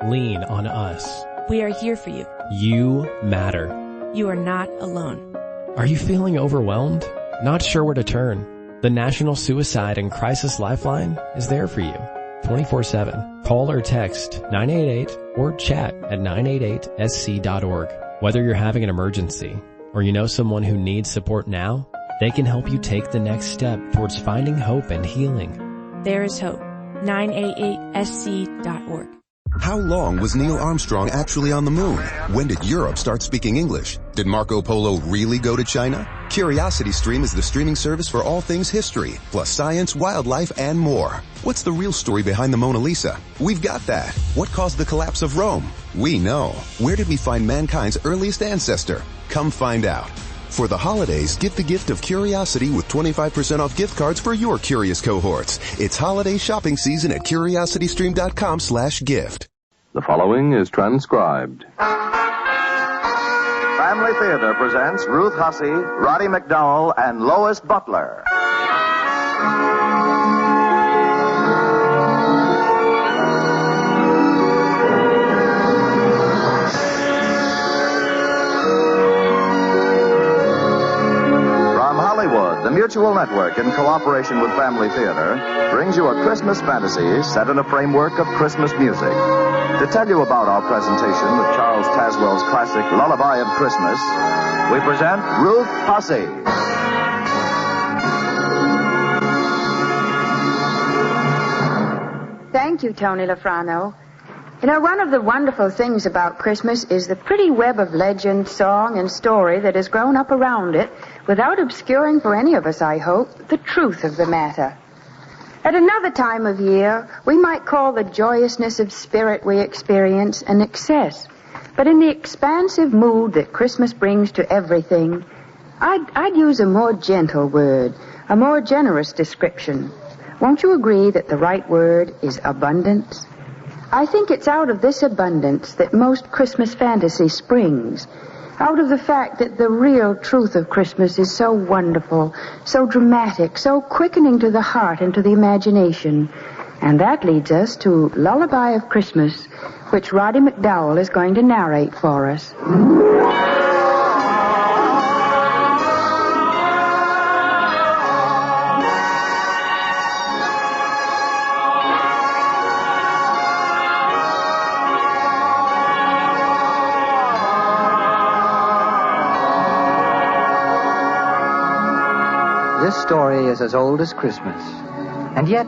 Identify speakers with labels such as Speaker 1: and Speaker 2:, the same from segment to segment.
Speaker 1: Lean on us.
Speaker 2: We are here for you.
Speaker 1: You matter.
Speaker 2: You are not alone.
Speaker 1: Are you feeling overwhelmed? Not sure where to turn? The National Suicide and Crisis Lifeline is there for you 24/7. Call or text 988 or chat at 988sc.org. Whether you're having an emergency or you know someone who needs support now, they can help you take the next step towards finding hope and healing.
Speaker 2: There is hope. 988sc.org.
Speaker 3: How long was Neil Armstrong actually on the moon? When did Europe start speaking English? Did Marco Polo really go to China? CuriosityStream is the streaming service for all things history, plus science, wildlife, and more. What's the real story behind the Mona Lisa? We've got that. What caused the collapse of Rome? We know. Where did we find mankind's earliest ancestor? Come find out. For the holidays, get the gift of curiosity with 25% off gift cards for your curious cohorts. It's holiday shopping season at curiositystream.com/gift.
Speaker 4: The following is transcribed. Family Theater presents Ruth Hussey, Roddy McDowell, and Lois Butler. The Mutual Network, in cooperation with Family Theater, brings you a Christmas fantasy set in a framework of Christmas music. To tell you about our presentation of Charles Tazwell's classic Lullaby of Christmas, we present Ruth Hussey.
Speaker 5: Thank you, Tony Lafrano. You know, one of the wonderful things about Christmas is the pretty web of legend, song, and story that has grown up around it without obscuring for any of us, I hope, the truth of the matter. At another time of year, we might call the joyousness of spirit we experience an excess. But in the expansive mood that Christmas brings to everything, I'd use a more gentle word, a more generous description. Won't you agree that the right word is abundance? I think it's out of this abundance that most Christmas fantasy springs. Out of the fact that the real truth of Christmas is so wonderful, so dramatic, so quickening to the heart and to the imagination. And that leads us to Lullaby of Christmas, which Roddy McDowell is going to narrate for us.
Speaker 6: This story is as old as Christmas, and yet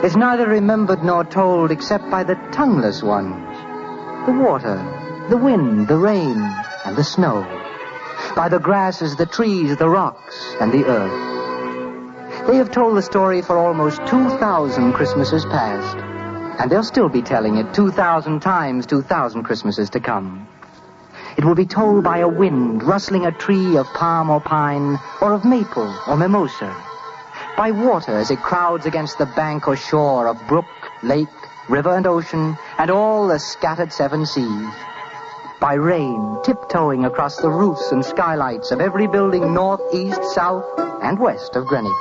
Speaker 6: is neither remembered nor told except by the tongueless ones. The water, the wind, the rain, and the snow. By the grasses, the trees, the rocks, and the earth. They have told the story for almost 2,000 Christmases past, and they'll still be telling it 2,000 times 2,000 Christmases to come. It will be told by a wind rustling a tree of palm or pine, or of maple or mimosa. By water as it crowds against the bank or shore of brook, lake, river and ocean, and all the scattered seven seas. By rain tiptoeing across the roofs and skylights of every building north, east, south, and west of Greenwich.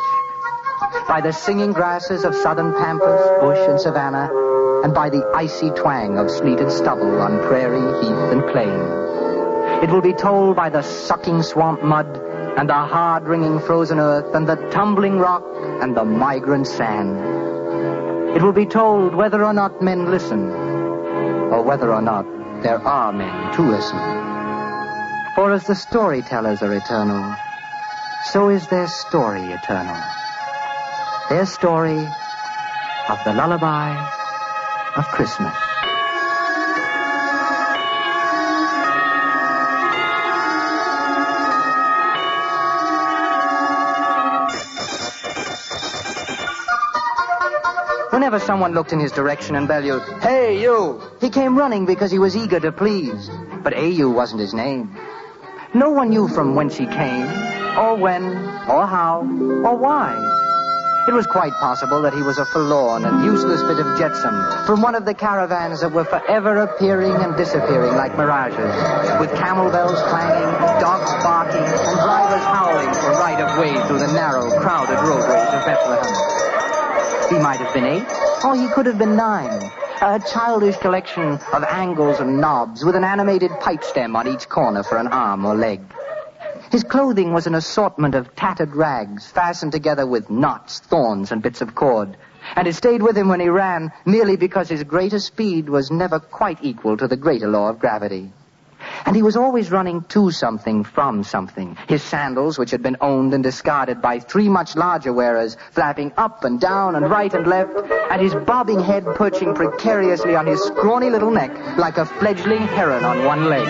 Speaker 6: By the singing grasses of southern pampas, bush and savanna, and by the icy twang of sleet and stubble on prairie, heath, and plain. It will be told by the sucking swamp mud, and the hard-ringing frozen earth, and the tumbling rock, and the migrant sand. It will be told whether or not men listen, or whether or not there are men to listen. For as the storytellers are eternal, so is their story eternal. Their story of the Lullaby of Christmas. Whenever someone looked in his direction and bellowed, "Hey, you!" he came running because he was eager to please. But A.U. wasn't his name. No one knew from whence he came, or when, or how, or why. It was quite possible that he was a forlorn and useless bit of jetsam from one of the caravans that were forever appearing and disappearing like mirages, with camel bells clanging, dogs barking, and drivers howling for right of way through the narrow, crowded roadways of Bethlehem. He might have been 8, or he could have been 9, A childish collection of angles and knobs with an animated pipe stem on each corner for an arm or leg. His clothing was an assortment of tattered rags fastened together with knots, thorns, and bits of cord. And it stayed with him when he ran merely because his greater speed was never quite equal to the greater law of gravity. And he was always running to something from something. His sandals, which had been owned and discarded by 3 much larger wearers, flapping up and down and right and left, and his bobbing head perching precariously on his scrawny little neck like a fledgling heron on one leg.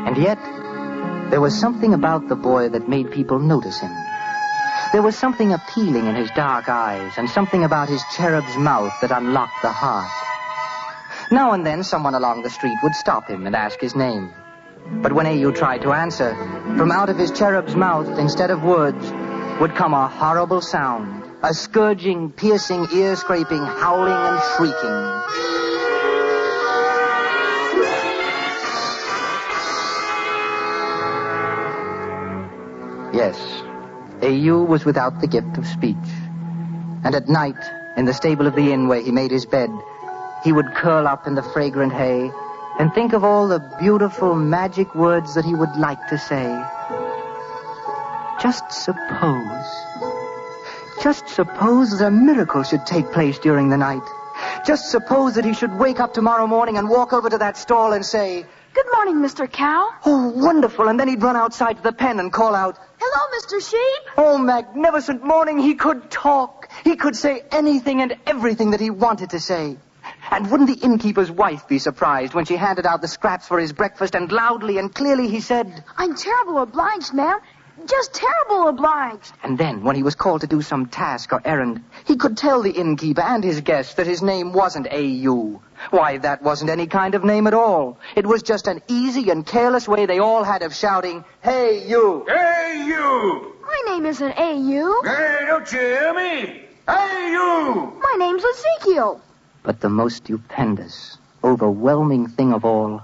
Speaker 6: And yet, there was something about the boy that made people notice him. There was something appealing in his dark eyes and something about his cherub's mouth that unlocked the heart. Now and then, someone along the street would stop him and ask his name. But when A.U. tried to answer, from out of his cherub's mouth, instead of words, would come a horrible sound, a scourging, piercing, ear-scraping, howling and shrieking. Yes, A.U. was without the gift of speech. And at night, in the stable of the inn where he made his bed, he would curl up in the fragrant hay and think of all the beautiful magic words that he would like to say. Just suppose that a miracle should take place during the night. Just suppose that he should wake up tomorrow morning and walk over to that stall and say,
Speaker 7: "Good morning, Mr. Cow."
Speaker 6: "Oh, wonderful." And then he'd run outside to the pen and call out,
Speaker 7: "Hello, Mr. Sheep."
Speaker 6: "Oh, magnificent morning." He could talk. He could say anything and everything that he wanted to say. And wouldn't the innkeeper's wife be surprised when she handed out the scraps for his breakfast and loudly and clearly he said,
Speaker 7: "I'm terrible obliged, ma'am. Just terrible obliged."
Speaker 6: And then, when he was called to do some task or errand, he could tell the innkeeper and his guests that his name wasn't A.U. Why, that wasn't any kind of name at all. It was just an easy and careless way they all had of shouting, "Hey, you!"
Speaker 8: "Hey, you!"
Speaker 7: My name isn't A.U.
Speaker 8: "Hey, don't you hear me? Hey, you!"
Speaker 7: My name's Ezekiel.
Speaker 6: But the most stupendous, overwhelming thing of all,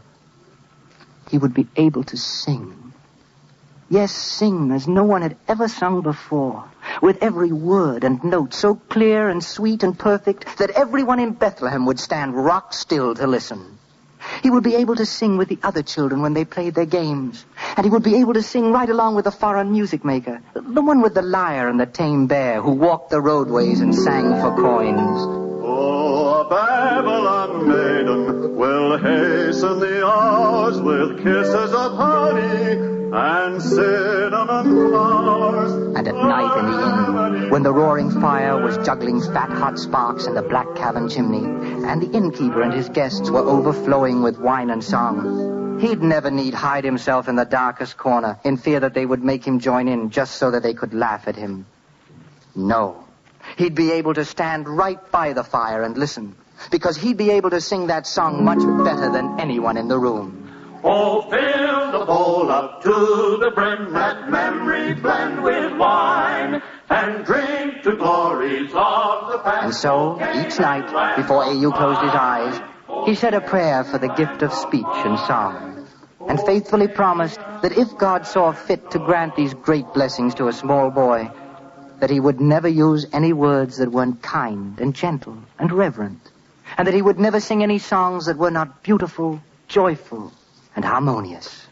Speaker 6: he would be able to sing. Yes, sing as no one had ever sung before, with every word and note so clear and sweet and perfect that everyone in Bethlehem would stand rock still to listen. He would be able to sing with the other children when they played their games, and he would be able to sing right along with the foreign music maker, the one with the lyre and the tame bear who walked the roadways and sang for coins.
Speaker 9: Oh, a Babylon maiden will hasten the hours with kisses of honey and cinnamon flowers.
Speaker 6: And at night in the inn, when the roaring fire was juggling fat hot sparks in the black cavern chimney, and the innkeeper and his guests were overflowing with wine and song, he'd never need hide himself in the darkest corner in fear that they would make him join in just so that they could laugh at him. No. He'd be able to stand right by the fire and listen, because he'd be able to sing that song much better than anyone in the room.
Speaker 8: Oh, fill the bowl up to the brim, let memory blend with wine, and drink to glories of the past.
Speaker 6: And so, each night, before A.U. closed his eyes, he said a prayer for the gift of speech and song, and faithfully promised that if God saw fit to grant these great blessings to a small boy, that he would never use any words that weren't kind and gentle and reverent, and that he would never sing any songs that were not beautiful, joyful, and harmonious.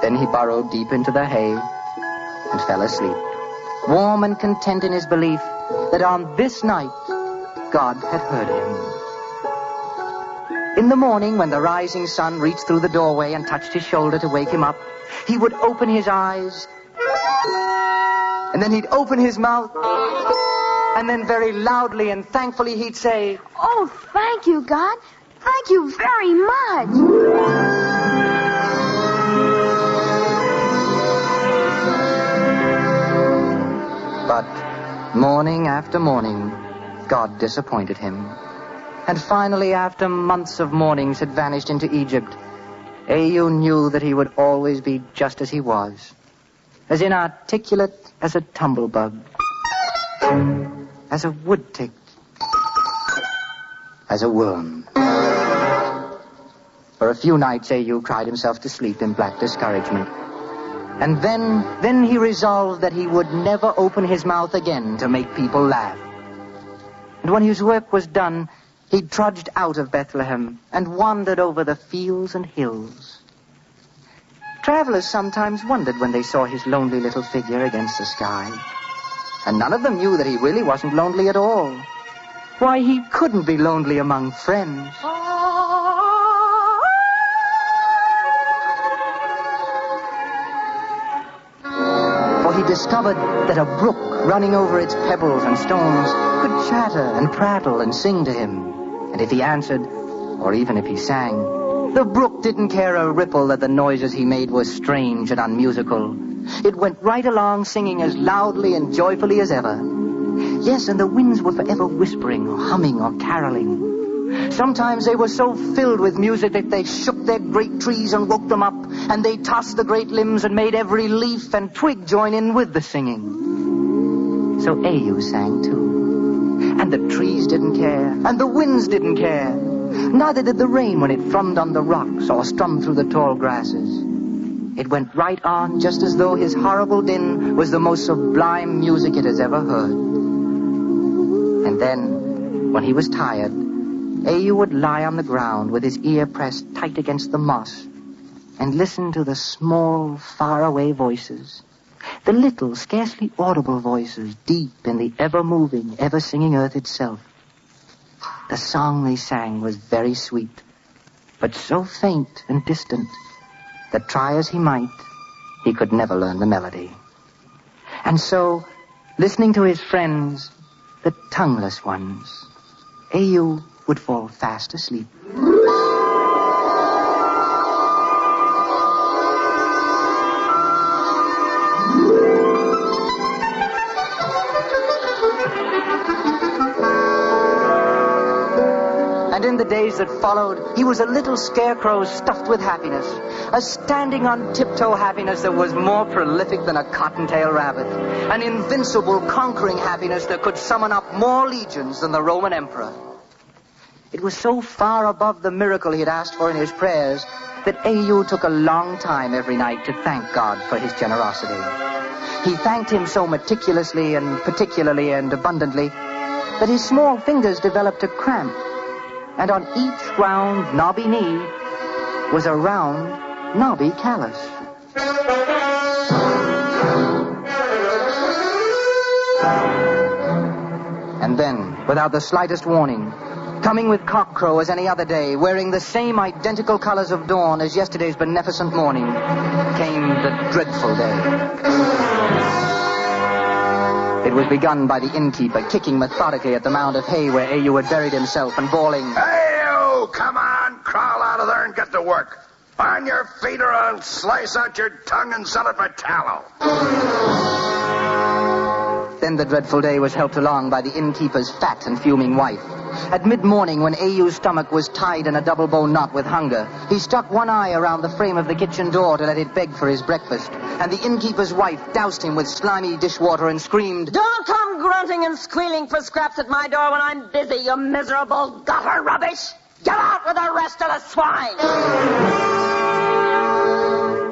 Speaker 6: Then he burrowed deep into the hay and fell asleep, warm and content in his belief that on this night God had heard him. In the morning, when the rising sun reached through the doorway and touched his shoulder to wake him up, he would open his eyes, and then he'd open his mouth, and then very loudly and thankfully he'd say,
Speaker 7: "Oh, thank you, God. Thank you very much."
Speaker 6: But morning after morning, God disappointed him. And finally, after months of mornings had vanished into Egypt, A.U. knew that he would always be just as he was, as inarticulate as a tumblebug, as a wood-tick, as a worm. For a few nights, A.U. cried himself to sleep in black discouragement. And then he resolved that he would never open his mouth again to make people laugh. And when his work was done, he trudged out of Bethlehem and wandered over the fields and hills. Travelers sometimes wondered when they saw his lonely little figure against the sky. And none of them knew that he really wasn't lonely at all. Why, he couldn't be lonely among friends. For he discovered that a brook running over its pebbles and stones could chatter and prattle and sing to him. And if he answered, or even if he sang, the brook didn't care a ripple that the noises he made were strange and unmusical. It went right along singing as loudly and joyfully as ever. Yes, and the winds were forever whispering or humming or caroling. Sometimes they were so filled with music that they shook their great trees and woke them up, and they tossed the great limbs and made every leaf and twig join in with the singing. So A.U. sang too. And the trees didn't care, and the winds didn't care. Neither did the rain when it thrummed on the rocks or strummed through the tall grasses. It went right on just as though his horrible din was the most sublime music it has ever heard. And then, when he was tired, A.U. would lie on the ground with his ear pressed tight against the moss and listen to the small, faraway voices, the little, scarcely audible voices deep in the ever-moving, ever-singing earth itself. The song they sang was very sweet, but so faint and distant that try as he might, he could never learn the melody. And so, listening to his friends, the tongueless ones, A.U. would fall fast asleep. And in the days that followed, he was a little scarecrow stuffed with happiness, a standing on tiptoe happiness that was more prolific than a cottontail rabbit, an invincible, conquering happiness that could summon up more legions than the Roman emperor. It was so far above the miracle he had asked for in his prayers that A.U. took a long time every night to thank God for his generosity. He thanked him so meticulously and particularly and abundantly that his small fingers developed a cramp, and on each round, knobby knee was a round, knobby callus. And then, without the slightest warning, coming with cockcrow as any other day, wearing the same identical colors of dawn as yesterday's beneficent morning, came the dreadful day. It was begun by the innkeeper, kicking methodically at the mound of hay where A.U. had buried himself and bawling,
Speaker 10: "Hey, you! Come on! Crawl out of there and get to work! On your feet or I'll slice out your tongue and sell it for tallow!"
Speaker 6: Then the dreadful day was helped along by the innkeeper's fat and fuming wife. At mid-morning, when A.U.'s stomach was tied in a double-bow knot with hunger, he stuck one eye around the frame of the kitchen door to let it beg for his breakfast, and the innkeeper's wife doused him with slimy dishwater and screamed,
Speaker 11: "Don't come grunting and squealing for scraps at my door when I'm busy, you miserable gutter rubbish! Get out with the rest of the swine!"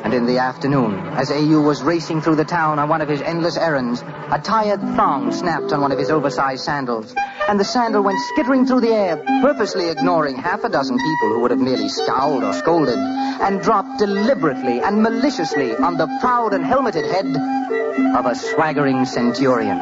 Speaker 6: And in the afternoon, as A.U. was racing through the town on one of his endless errands, a tired thong snapped on one of his oversized sandals, and the sandal went skittering through the air, purposely ignoring half a dozen people who would have merely scowled or scolded, and dropped deliberately and maliciously on the proud and helmeted head of a swaggering centurion.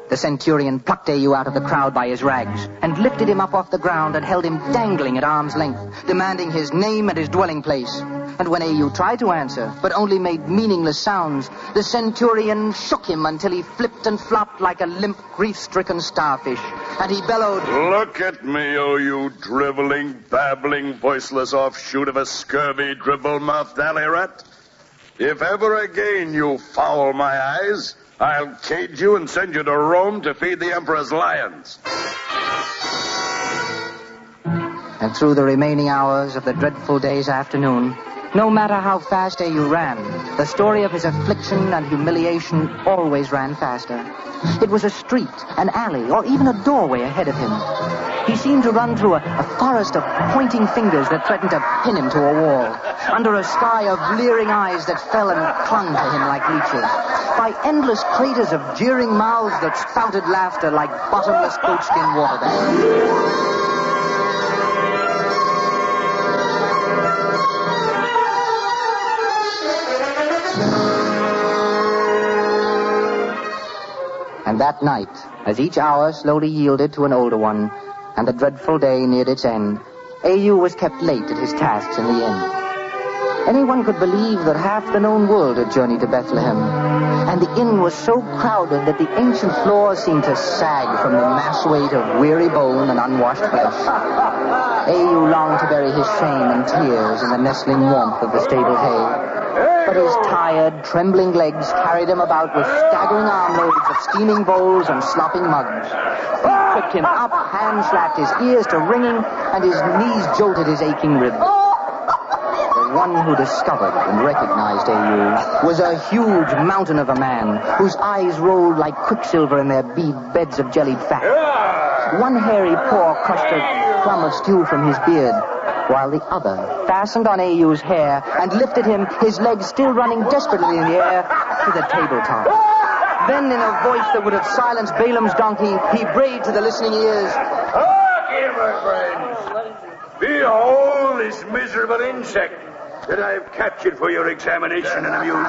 Speaker 6: The centurion plucked A.U. out of the crowd by his rags and lifted him up off the ground and held him dangling at arm's length, demanding his name and his dwelling place. And when A.U. tried to answer, but only made meaningless sounds, the centurion shook him until he flipped and flopped like a limp, grief-stricken starfish. And he bellowed,
Speaker 10: "Look at me, oh, you driveling, babbling, voiceless offshoot of a scurvy, dribble-mouthed alley rat. If ever again you foul my eyes, I'll cage you and send you to Rome to feed the emperor's lions."
Speaker 6: And through the remaining hours of the dreadful day's afternoon, No matter how fast A.U. ran, the story of his affliction and humiliation always ran faster. It was a street, an alley, or even a doorway ahead of him. He seemed to run through a forest of pointing fingers that threatened to pin him to a wall, under a sky of leering eyes that fell and clung to him like leeches, by endless craters of jeering mouths that spouted laughter like bottomless goatskin water bags. And that night, as each hour slowly yielded to an older one, and the dreadful day neared its end, A.U. was kept late at his tasks in the inn. Anyone could believe that half the known world had journeyed to Bethlehem, and the inn was so crowded that the ancient floor seemed to sag from the mass weight of weary bone and unwashed flesh. A.U. longed to bury his shame and tears in the nestling warmth of the stable hay. But his tired, trembling legs carried him about with staggering armloads of steaming bowls and slopping mugs. Feet tripped him up, hands slapped his ears to ringing, and his knees jolted his aching ribs. The one who discovered and recognized A.U. was a huge mountain of a man whose eyes rolled like quicksilver in their beds of jellied fat. One hairy paw crushed a crumb of stew from his beard, while the other fastened on A.U.'s hair and lifted him, his legs still running desperately in the air, to the tabletop. Then, in a voice that would have silenced Balaam's donkey, he brayed to the listening ears,
Speaker 10: "Hark ye, my friends! Behold this miserable insect that I have captured for your examination and amusement.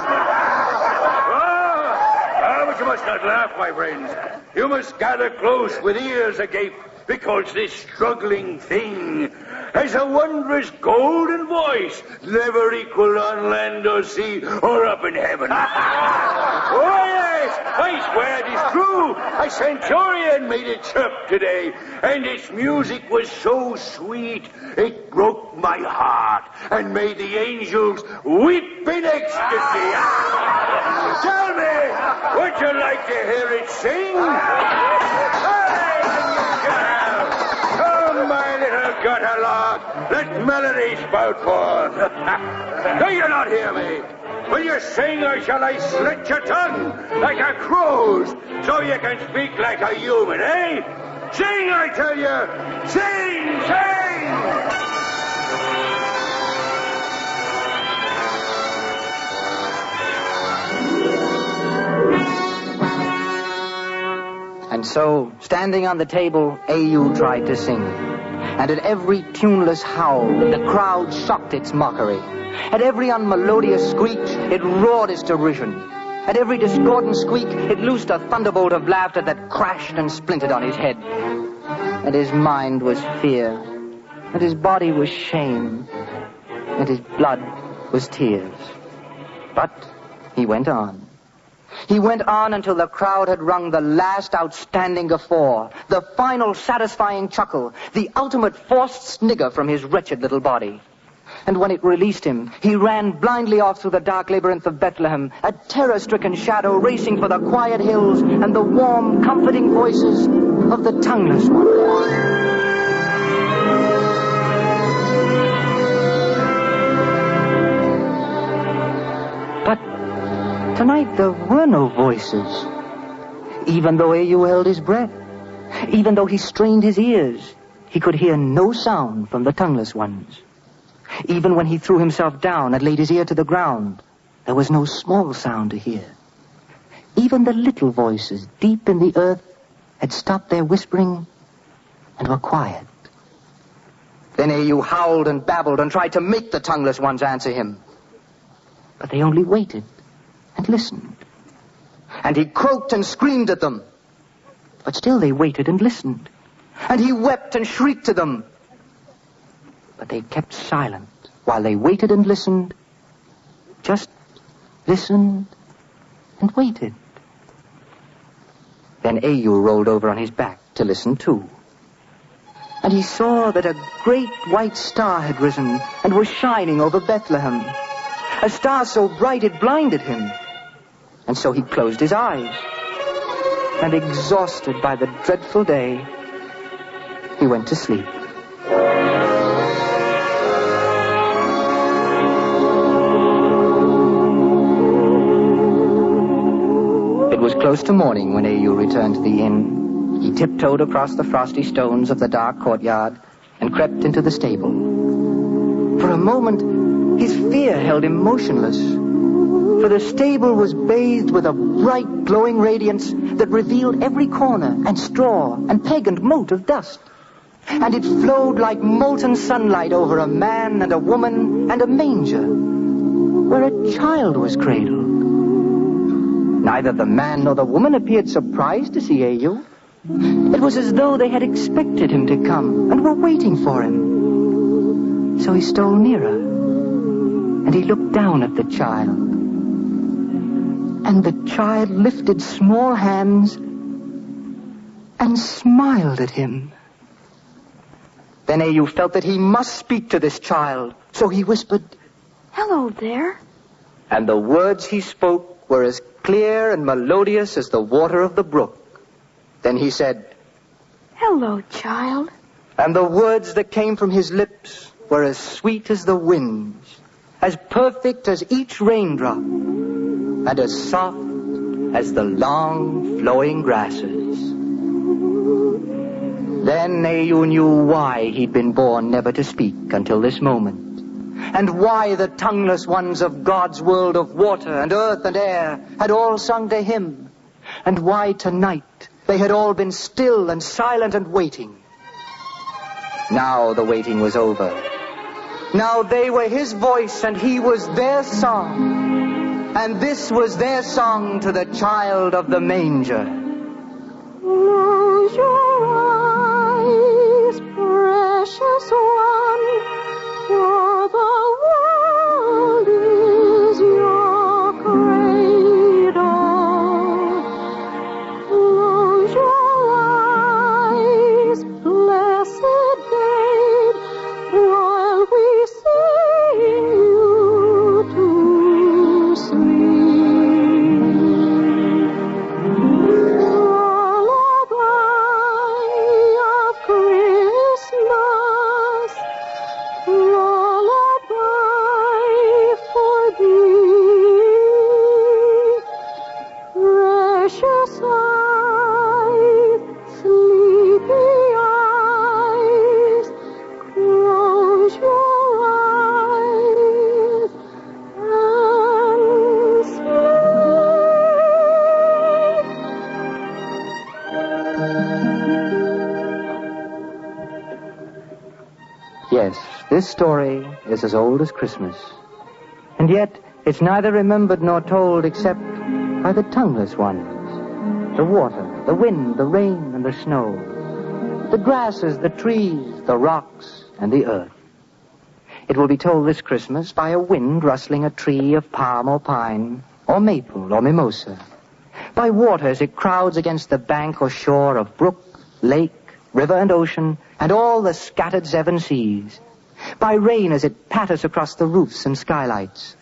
Speaker 10: But you must not laugh, my friends. You must gather close with ears agape, because this struggling thing has a wondrous golden voice never equaled on land or sea or up in heaven. Oh, yes, I swear it is true. A centurion made it chirp today, and its music was so sweet it broke my heart and made the angels weep in ecstasy. Tell me, would you like to hear it sing? My little gutter lark, let melody spout forth. Do you not hear me? Will you sing, or shall I slit your tongue like a crow's so you can speak like a human, eh? Sing, I tell you! Sing,
Speaker 6: sing! And so, standing on the table, A.U. tried to sing. And at every tuneless howl, the crowd shocked its mockery. At every unmelodious screech, it roared its derision. At every discordant squeak, it loosed a thunderbolt of laughter that crashed and splintered on his head. And his mind was fear, and his body was shame, and his blood was tears. But he went on. He went on until the crowd had rung the last outstanding guffaw, the final satisfying chuckle, the ultimate forced snigger from his wretched little body. And when it released him, he ran blindly off through the dark labyrinth of Bethlehem, a terror-stricken shadow racing for the quiet hills and the warm, comforting voices of the tongueless ones. Tonight there were no voices. Even though A.U. held his breath, even though he strained his ears, he could hear no sound from the tongueless ones. Even when he threw himself down and laid his ear to the ground, there was no small sound to hear. Even the little voices deep in the earth had stopped their whispering and were quiet. Then A.U. howled and babbled and tried to make the tongueless ones answer him. But they only waited and listened. And he croaked and screamed at them. But still they waited and listened. And he wept and shrieked to them. But they kept silent while they waited and listened. Just listened and waited. Then A.U. rolled over on his back to listen too. And he saw that a great white star had risen and was shining over Bethlehem. A star so bright it blinded him. And so he closed his eyes. And exhausted by the dreadful day, he went to sleep. was close to morning when A.U. returned to the inn. He tiptoed across the frosty stones of the dark courtyard and crept into the stable. For a moment, his fear held him motionless. For the stable was bathed with a bright, glowing radiance that revealed every corner and straw and peg and mote of dust. And it flowed like molten sunlight over a man and a woman and a manger, where a child was cradled. Neither the man nor the woman appeared surprised to see A.U. It was as though they had expected him to come and were waiting for him. So he stole nearer, and he looked down at the child. And the child lifted small hands and smiled at him. Then A.U. felt that he must speak to this child, so he whispered,
Speaker 7: "Hello there."
Speaker 6: And the words he spoke were as clear and melodious as the water of the brook. Then he said,
Speaker 7: "Hello, child."
Speaker 6: And the words that came from his lips were as sweet as the winds, as perfect as each raindrop, and as soft as the long flowing grasses. Then A.U. knew why he'd been born never to speak until this moment, and why the tongueless ones of God's world of water and earth and air had all sung to him, and why tonight they had all been still and silent and waiting. Now the waiting was over. Now they were his voice and he was their song. And this was their song to the child of the manger.
Speaker 12: Close your eyes, precious one, for the world is your cradle. Close your eyes, blessed babe, while we sing you to sleep. Lullaby of Christmas, lullaby for thee. Precious eyes, sleepy eyes, close your eyes and sleep.
Speaker 6: Yes, this story is as old as Christmas. And yet, it's neither remembered nor told except by the tongueless ones. The water, the wind, the rain, and the snow. The grasses, the trees, the rocks, and the earth. It will be told this Christmas by a wind rustling a tree of palm or pine, or maple or mimosa. By water as it crowds against the bank or shore of brook, lake, river and ocean, and all the scattered seven seas. By rain as it patters across the roofs and skylights.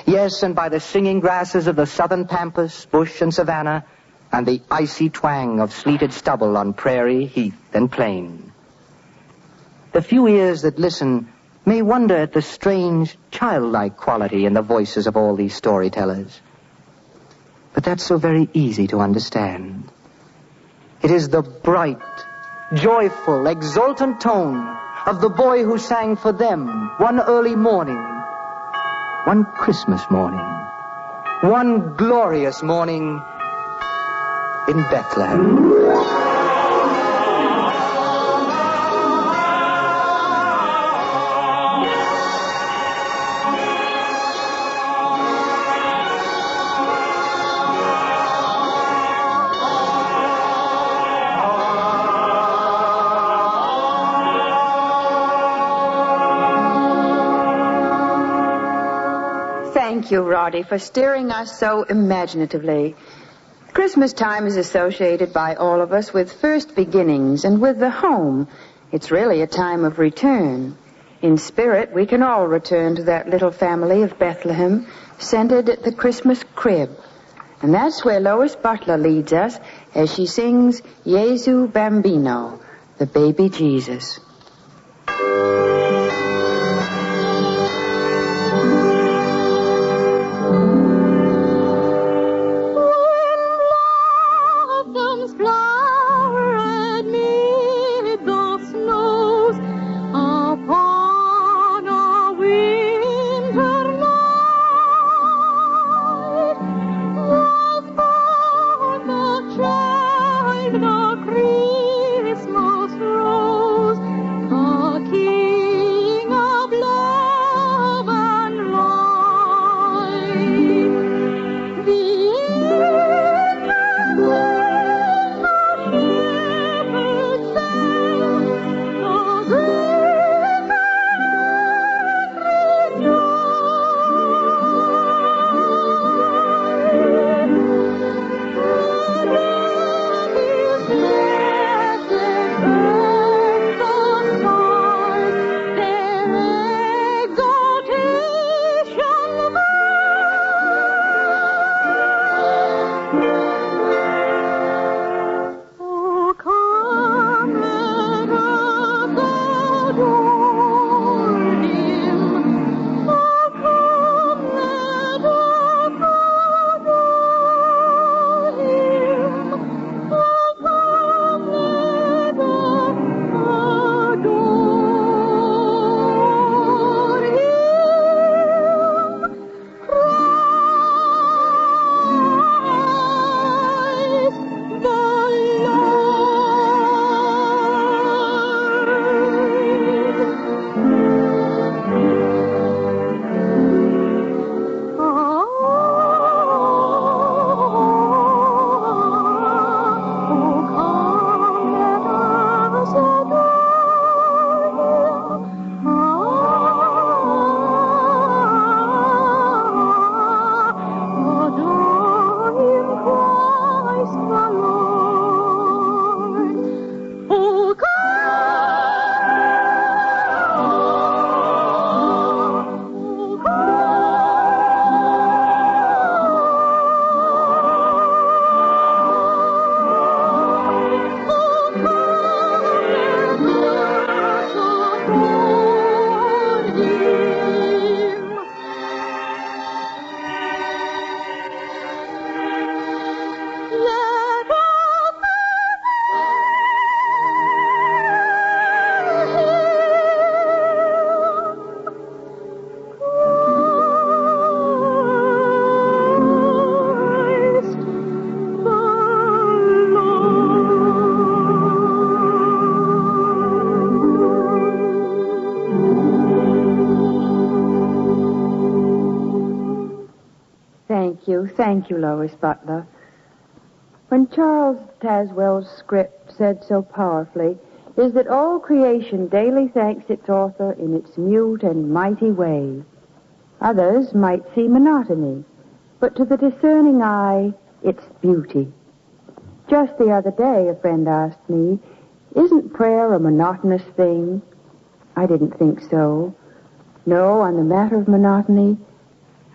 Speaker 6: Yes, and by the singing grasses of the southern pampas, bush and savanna, and the icy twang of sleeted stubble on prairie, heath, and plain. The few ears that listen may wonder at the strange, childlike quality in the voices of all these storytellers. But that's so very easy to understand. It is the bright, joyful, exultant tone of the boy who sang for them one early morning, one Christmas morning, one glorious morning in Bethlehem.
Speaker 5: Thank you, Roddy, for steering us so imaginatively. Christmas time is associated by all of us with first beginnings and with the home. It's really a time of return. In spirit, we can all return to that little family of Bethlehem, centered at the Christmas crib. And that's where Lois Butler leads us as she sings Jesu Bambino, the baby Jesus.
Speaker 12: When
Speaker 5: Thank you, Lois Butler. When Charles Tazwell's script said so powerfully, is that all creation daily thanks its author in its mute and mighty way. Others might see monotony, but to the discerning eye, it's beauty. Just the other day, a friend asked me, isn't prayer a monotonous thing? I didn't think so. No, on the matter of monotony,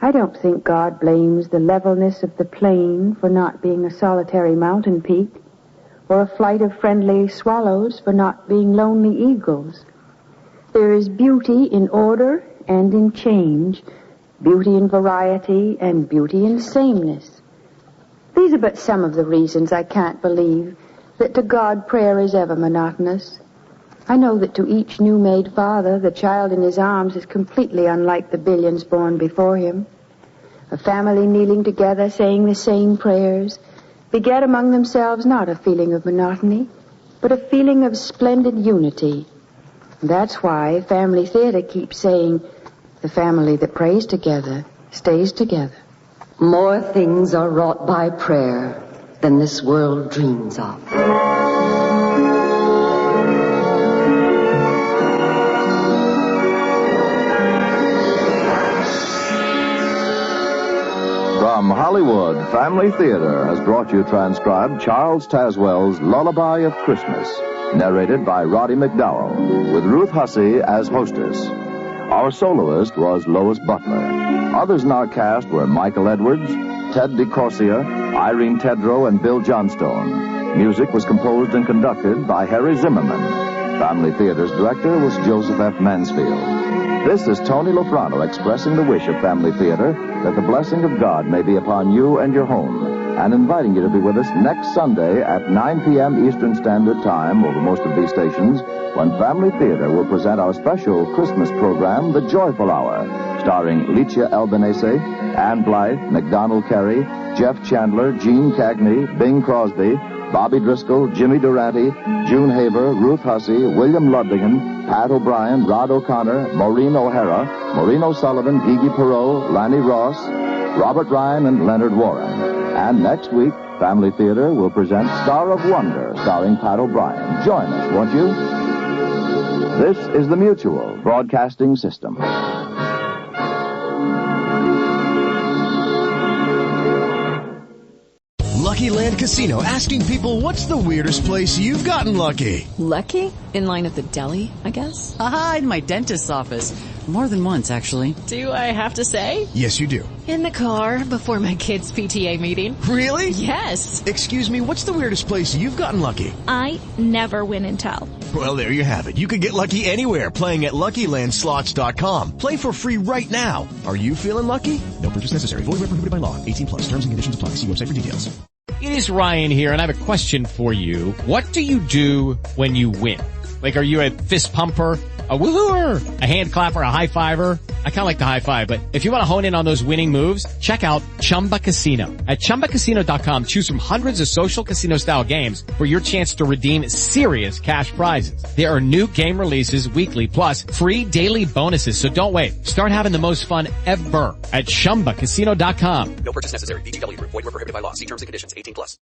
Speaker 5: I don't think God blames the levelness of the plain for not being a solitary mountain peak, or a flight of friendly swallows for not being lonely eagles. There is beauty in order and in change, beauty in variety and beauty in sameness. These are but some of the reasons I can't believe that to God prayer is ever monotonous. I know that to each new-made father, the child in his arms is completely unlike the billions born before him. A family kneeling together, saying the same prayers, beget among themselves not a feeling of monotony, but a feeling of splendid unity. That's why family theater keeps saying, the family that prays together stays together.
Speaker 11: More things are wrought by prayer than this world dreams of.
Speaker 4: From Hollywood, Family Theater has brought you transcribed Charles Tazwell's Lullaby of Christmas, narrated by Roddy McDowell, with Ruth Hussey as hostess. Our soloist was Lois Butler. Others in our cast were Michael Edwards, Ted DeCorsia, Irene Tedrow, and Bill Johnstone. Music was composed and conducted by Harry Zimmerman. Family Theater's director was Joseph F. Mansfield. This is Tony Lofrano expressing the wish of Family Theater that the blessing of God may be upon you and your home, and inviting you to be with us next Sunday at 9 p.m. Eastern Standard Time over most of these stations, when Family Theater will present our special Christmas program, The Joyful Hour, starring Licia Albanese, Ann Blythe, McDonald Carey, Jeff Chandler, Gene Cagney, Bing Crosby, Bobby Driscoll, Jimmy Durante, June Haver, Ruth Hussey, William Ludvigan, Pat O'Brien, Rod O'Connor, Maureen O'Hara, Maureen O'Sullivan, Gigi Perot, Lanny Ross, Robert Ryan, and Leonard Warren. And next week, Family Theater will present Star of Wonder, starring Pat O'Brien. Join us, won't you? This is the Mutual Broadcasting System.
Speaker 13: Lucky Land Casino, asking people, what's the weirdest place you've gotten lucky?
Speaker 14: Lucky? In line at the deli, I guess?
Speaker 15: Aha, in my dentist's office. More than once, actually.
Speaker 14: Do I have to say?
Speaker 13: Yes, you do.
Speaker 14: In the car, before my kids' PTA meeting.
Speaker 13: Really?
Speaker 14: Yes.
Speaker 13: Excuse me, what's the weirdest place you've gotten lucky?
Speaker 16: I never win and tell.
Speaker 13: Well, there you have it. You can get lucky anywhere, playing at LuckyLandSlots.com. Play for free right now. Are you feeling lucky? No purchase necessary. Void where prohibited by law. 18+. Terms and conditions apply. See website for details.
Speaker 17: It is Ryan here, and I have a question for you. What do you do when you win? Like, are you a fist pumper, a woo-hooer, a hand clapper, a high-fiver? I kind of like the high-five, but if you want to hone in on those winning moves, check out Chumba Casino. At ChumbaCasino.com, choose from hundreds of social casino-style games for your chance to redeem serious cash prizes. There are new game releases weekly, plus free daily bonuses, so don't wait. Start having the most fun ever at ChumbaCasino.com.
Speaker 18: No purchase necessary. VGW Group. Void where prohibited by law. See terms and conditions. 18+.